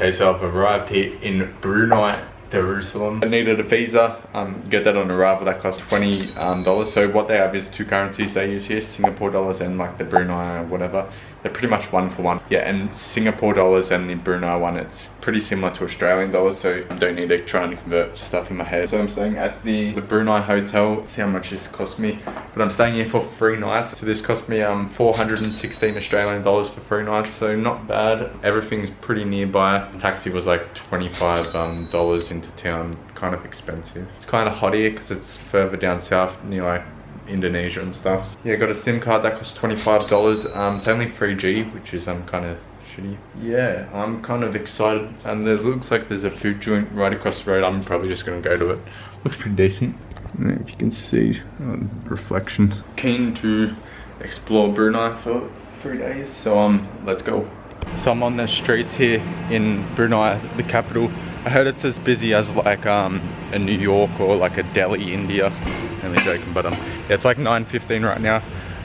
Okay, so I've arrived here in Brunei Darussalam. I needed a visa, get that on arrival. That cost $20. So what they have is two currencies they use here, Singapore dollars and like the Brunei or whatever. They're pretty much one for one. Yeah, and Singapore dollars and the Brunei one, it's pretty similar to Australian dollars, so I don't need to try and convert stuff in my head. So I'm staying at the Brunei hotel. See how much this cost me. But I'm staying here for 3 nights. So this cost me 416 Australian dollars for 3 nights, so not bad. Everything's pretty nearby. Taxi was like $25 into town, kind of expensive. It's kind of hot here because it's further down south near like Indonesia and stuff. Yeah, got a SIM card that costs $25. It's only 3G, which is kind of shitty. Yeah, I'm kind of excited, and there looks like there's a food joint right across the road. I'm probably just gonna go to it. Looks pretty decent. I don't know if you can see reflection. Keen to explore Brunei for 3 days, so let's go. So I'm on the streets here in Brunei, the capital. I heard it's as busy as like a New York or like a Delhi, India. Only joking, but yeah, it's like 9:15 right now.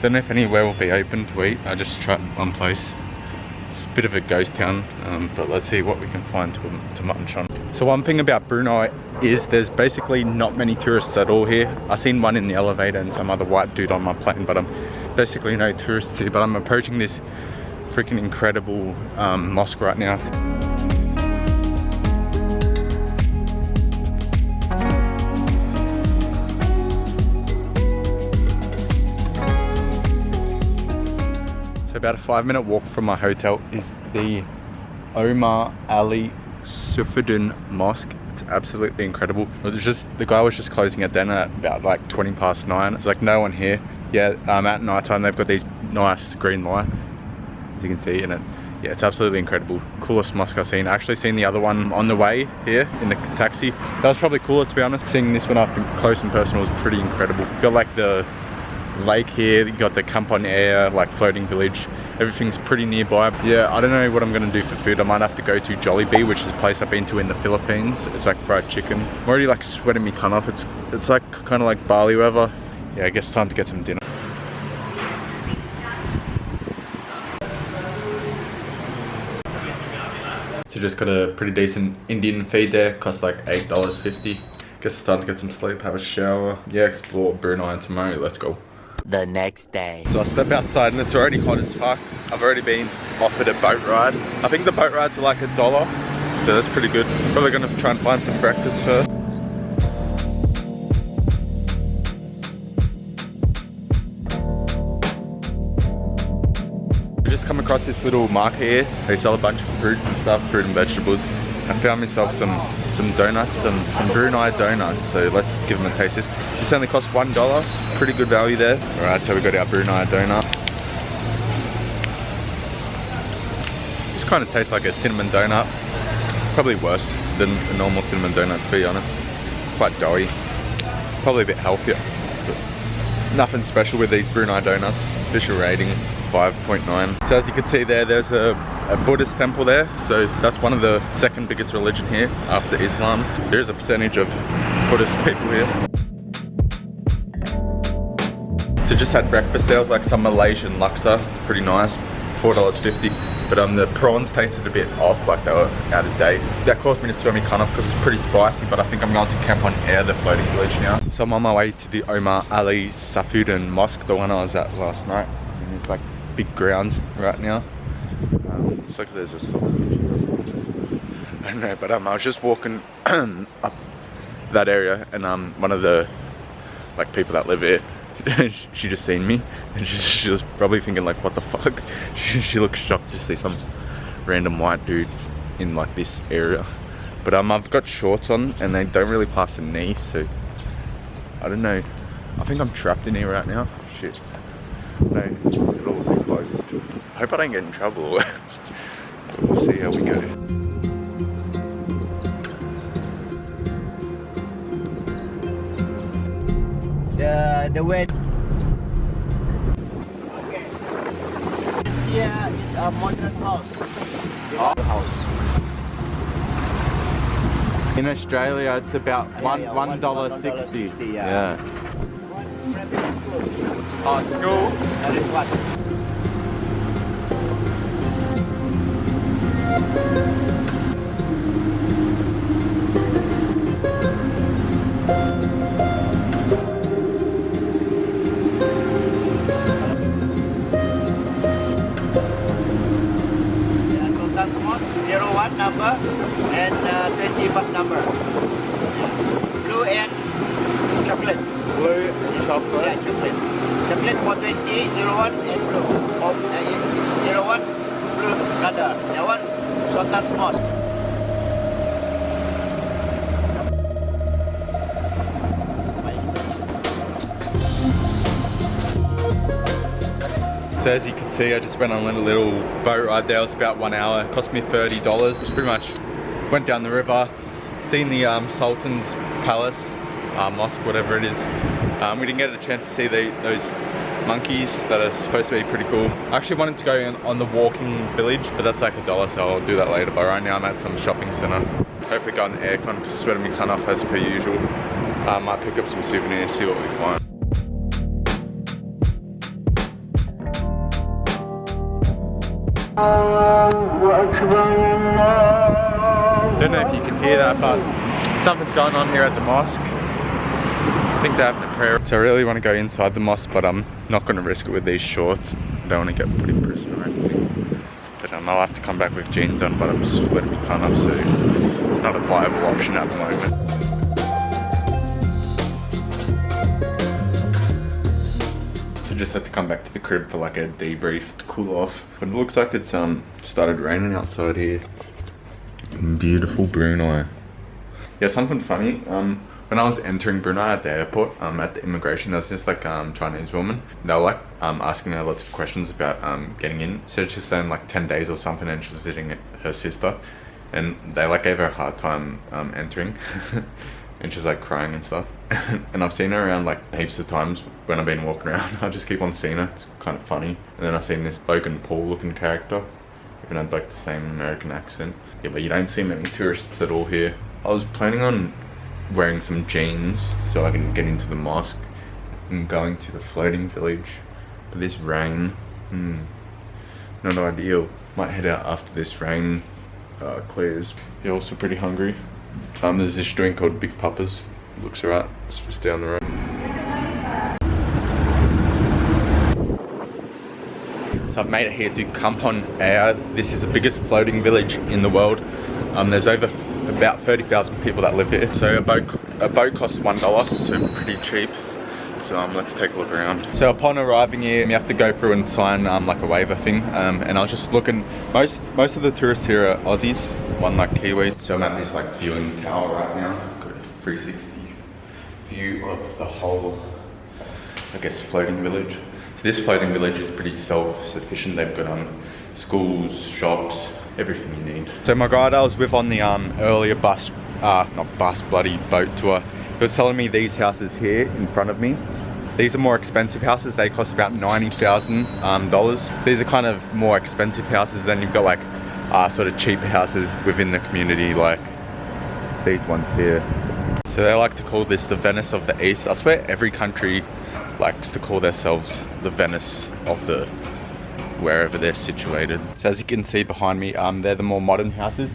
Don't know if anywhere will be open to eat. I just tried one place. It's a bit of a ghost town, but let's see what we can find to munch on. So one thing about Brunei is there's basically not many tourists at all here. I seen one in the elevator and some other white dude on my plane, but basically no tourists here. But I'm approaching this freaking incredible mosque right now. So about a 5-minute walk from my hotel is the Omar Ali Saifuddien Mosque. It's absolutely incredible. The guy was just closing at then at about like 20 past 9. There's like no one here. Yeah, at night time they've got these nice green lights, as you can see in it. Yeah, it's absolutely incredible. Coolest mosque I've seen. I actually seen the other one on the way here in the taxi. That was probably cooler, to be honest. Seeing this one up close and personal was pretty incredible. You got like the lake here, you got the Kampong Ayer, like floating village. Everything's pretty nearby. Yeah, I don't know what I'm gonna do for food. I might have to go to Jollibee, which is a place I've been to in the Philippines. It's like fried chicken. I'm already like sweating me cunt off. It's like kind of like Bali weather. Yeah, I guess time to get some dinner. So just got a pretty decent Indian feed there, cost like $8.50. Guess it's time to get some sleep, have a shower. Yeah, explore Brunei tomorrow, let's go. The next day. So I step outside and it's already hot as fuck. I've already been offered a boat ride. I think the boat rides are like $1, so that's pretty good. Probably gonna try and find some breakfast first. Come across this little market here. They sell a bunch of fruit and stuff, fruit and vegetables. I found myself some donuts, some Brunei donuts, so let's give them a taste. This only costs $1, pretty good value there. Alright, so we got our Brunei donut. This kind of tastes like a cinnamon donut. Probably worse than a normal cinnamon donut, to be honest. Quite doughy. Probably a bit healthier. But nothing special with these Brunei donuts. Official rating 5.9. So as you can see there's a Buddhist temple there. So that's one of the second biggest religion here after Islam. There is a percentage of Buddhist people here. So just had breakfast. There was like some Malaysian laksa. It's pretty nice. $4.50. But the prawns tasted a bit off, like they were out of date. That caused me to swear me cunt off because it's pretty spicy, but I think I'm going to Kampong Ayer, the floating village now. So I'm on my way to the Omar Ali Saifuddien Mosque, the one I was at last night. And there's like big grounds right now. Looks like there's just, I don't know, but I was just walking up that area, and one of the like people that live here, she just seen me, and she was probably thinking like, what the fuck. She looked shocked to see some random white dude in like this area. But I've got shorts on and they don't really pass the knee, so I don't know. I think I'm trapped in here right now. Shit. No, it all looks closed. I hope I don't get in trouble. But we'll see how we go. The way. Okay. Here is a modern house. House. In Australia, it's about $1.60. Yeah. Oh, school? That is what? 20 bus number. Yeah. Blue and chocolate. Blue and chocolate. Yeah, chocolate. Chocolate for 20, 01 and blue. 01, blue color. That one, Sultan's Mosque. So as you can see, I just went on a little boat ride there. It was about 1 hour. It cost me $30. It's pretty much went down the river, seen the Sultan's Palace, mosque, whatever it is. We didn't get a chance to see those monkeys that are supposed to be pretty cool. I actually wanted to go on the walking village, but that's like $1, so I'll do that later. But right now I'm at some shopping center. Hopefully go on the aircon, just sweating me cunt off as per usual. Might pick up some souvenirs, see what we find. Don't know if you can hear that, but something's going on here at the mosque. I think they're having a prayer. So I really want to go inside the mosque, but I'm not going to risk it with these shorts. Don't want to get put in prison or anything. But I'll have to come back with jeans on, but I'm sweating me cunt off, so it's not a viable option at the moment. Just had to come back to the crib for like a debrief to cool off, but it looks like it's started raining outside here. Beautiful Brunei. Yeah, something funny, when I was entering Brunei at the airport, at the immigration, there was this like Chinese woman. They were like asking her lots of questions about getting in. So she's saying like 10 days or something, and she was visiting her sister, and they like gave her a hard time entering. And she's like crying and stuff. And I've seen her around like heaps of times when I've been walking around. I just keep on seeing her. It's kind of funny. And then I've seen this Logan Paul looking character, even had like the same American accent. Yeah, but you don't see many tourists at all here. I was planning on wearing some jeans so I can get into the mosque and going to the floating village. But this rain, not ideal. Might head out after this rain clears. You're also pretty hungry. There's this joint called Big Papa's. Looks alright. It's just down the road. So I've made it here to Kampong Ayer. This is the biggest floating village in the world. There's about 30,000 people that live here. So a boat costs $1, so pretty cheap. So let's take a look around. So upon arriving here, you have to go through and sign like a waiver thing. And I was just looking, most of the tourists here are Aussies, one like Kiwis. So I'm at this like viewing tower right now. Got a 360 view of the whole, I guess, floating village. So this floating village is pretty self-sufficient. They've got schools, shops, everything you need. So my guide I was with on the earlier boat tour, he was telling me these houses here in front of me, these are more expensive houses. They cost about $90,000. These are kind of more expensive houses. Then you've got like sort of cheaper houses within the community, like these ones here. So they like to call this the Venice of the East. I swear every country likes to call themselves the Venice of the wherever they're situated. So as you can see behind me, they're the more modern houses.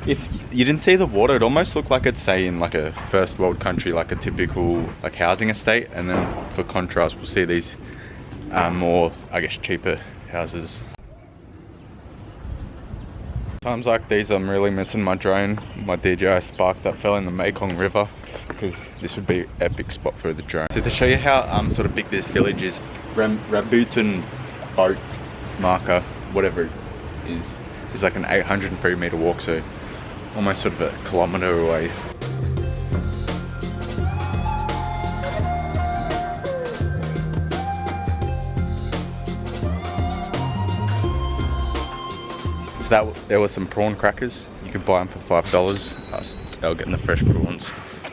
If you didn't see the water, it almost looked like it's say in like a first world country, like a typical like housing estate. And then for contrast, we'll see these more, I guess, cheaper houses. Times like these, I'm really missing my drone, my DJI Spark that fell in the Mekong River, because this would be an epic spot for the drone. So to show you how sort of big this village is, Rambutan boat marker, whatever it is like an 803 meter walk, so almost sort of a kilometer away. So there was some prawn crackers. You could buy them for $5. They were getting the fresh prawns.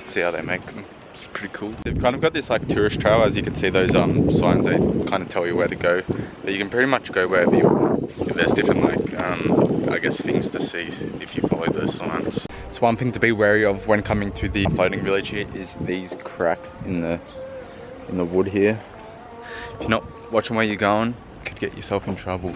See how they make them. It's pretty cool. They've kind of got this like tourist trail. As you can see, those signs, they kind of tell you where to go. But you can pretty much go wherever you want. There's different like I guess things to see if you follow those signs. So one thing to be wary of when coming to the floating village here is these cracks in the wood here. If you're not watching where you're going, you could get yourself in trouble.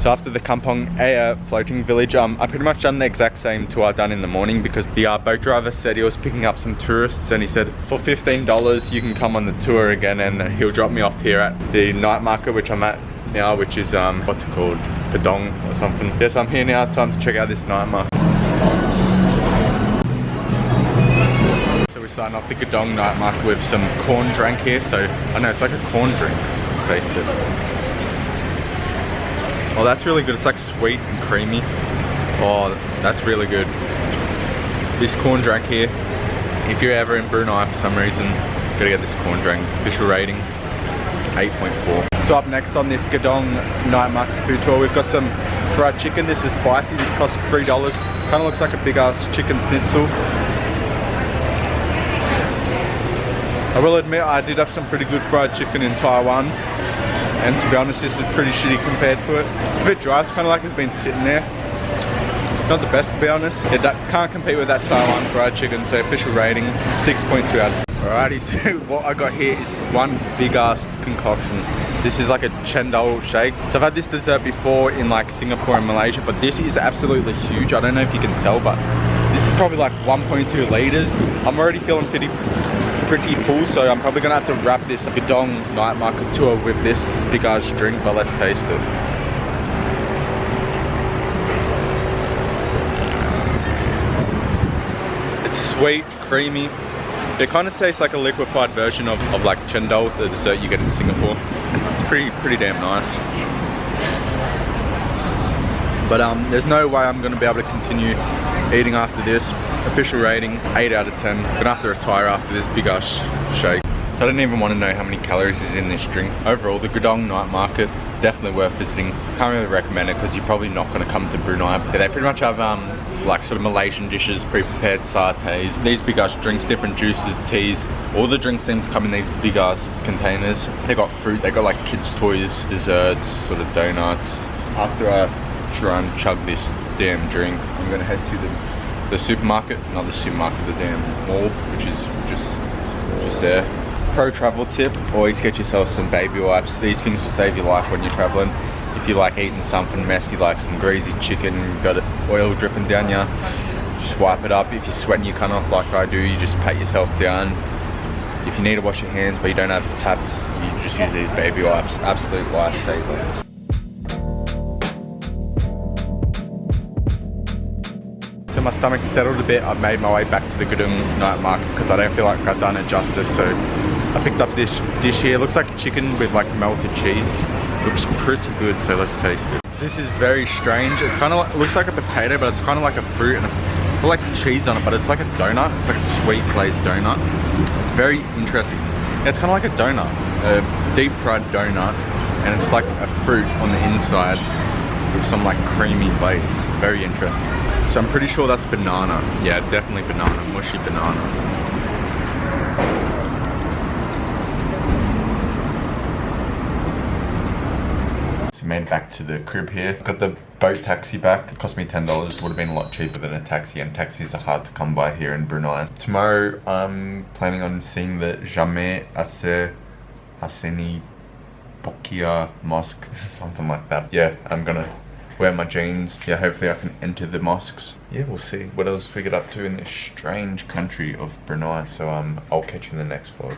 So after the Kampong Ayer floating village, I pretty much done the exact same tour I done in the morning, because the boat driver said he was picking up some tourists, and he said for $15 you can come on the tour again, and he'll drop me off here at the night market, which I'm at now, which is what's it called, Gadong or something. Yes, I'm here now, time to check out this night market. So we're starting off the Gadong Night Market with some corn drink here. So I know it's like a corn drink. Let's taste it. Oh, that's really good. It's like sweet and creamy. Oh, that's really good. This corn drink here, if you're ever in Brunei for some reason, gotta get this corn drink. Official rating 8.4. So up next on this Gadong Night Market food tour, we've got some fried chicken. This is spicy. This costs $3. Kind of looks like a big ass chicken schnitzel. I will admit I did have some pretty good fried chicken in Taiwan, and to be honest this is pretty shitty compared to it. It's a bit dry, it's kind of like it's been sitting there. Not the best, to be honest. It can't compete with that Taiwan fried chicken, so official rating 6.2 out of 10. Alrighty, so what I got here is one big ass concoction. This is like a chendol shake. So I've had this dessert before in like Singapore and Malaysia, but this is absolutely huge. I don't know if you can tell, but this is probably like 1.2 liters. I'm already feeling pretty full, so I'm probably gonna have to wrap this Gadong Night Market tour with this big ass drink, but let's taste it. It's sweet, creamy. It kind of tastes like a liquefied version of like chendol, the dessert you get in Singapore. It's pretty damn nice. But there's no way I'm gonna be able to continue eating after this. Official rating 8 out of 10. Gonna have to retire after this big ass shake. So I don't even want to know how many calories is in this drink. Overall, the Gadong Night Market, definitely worth visiting. Can't really recommend it because you're probably not going to come to Brunei. They pretty much have like sort of Malaysian dishes, pre-prepared satay, these big ass drinks, different juices, teas. All the drinks seem to come in these big ass containers. They got fruit, they got like kids toys, desserts, sort of donuts. After I try and chug this damn drink, I'm going to head to the supermarket, not the supermarket, the damn mall, which is just there. Pro travel tip, always get yourself some baby wipes. These things will save your life when you're traveling. If you like eating something messy, like some greasy chicken, got oil dripping down you, just wipe it up. If you're sweating your cunt off like I do, you just pat yourself down. If you need to wash your hands but you don't have a tap, you just use these baby wipes. Absolute lifesaver. So my stomach's settled a bit. I've made my way back to the Gadong Night Market because I don't feel like I've done it justice. So I picked up this dish here. It looks like chicken with like melted cheese. Looks pretty good, so let's taste it. So this is very strange. It's kind of like, it looks like a potato, but it's kind of like a fruit, and it's got like cheese on it, but it's like a donut. It's like a sweet glazed donut. It's very interesting. It's kind of like a donut, a deep fried donut, and it's like a fruit on the inside with some like creamy glaze. Very interesting. So I'm pretty sure that's banana. Yeah, definitely banana, mushy banana. So made it back to the crib here. Got the boat taxi back. It cost me $10. Would have been a lot cheaper than a taxi, and taxis are hard to come by here in Brunei. Tomorrow I'm planning on seeing the Jamais Aser Hassani Bokia Mosque, something like that. Yeah, I'm gonna wear my jeans. Yeah, hopefully I can enter the mosques. Yeah, we'll see what else we get up to in this strange country of Brunei. So I'll catch you in the next vlog.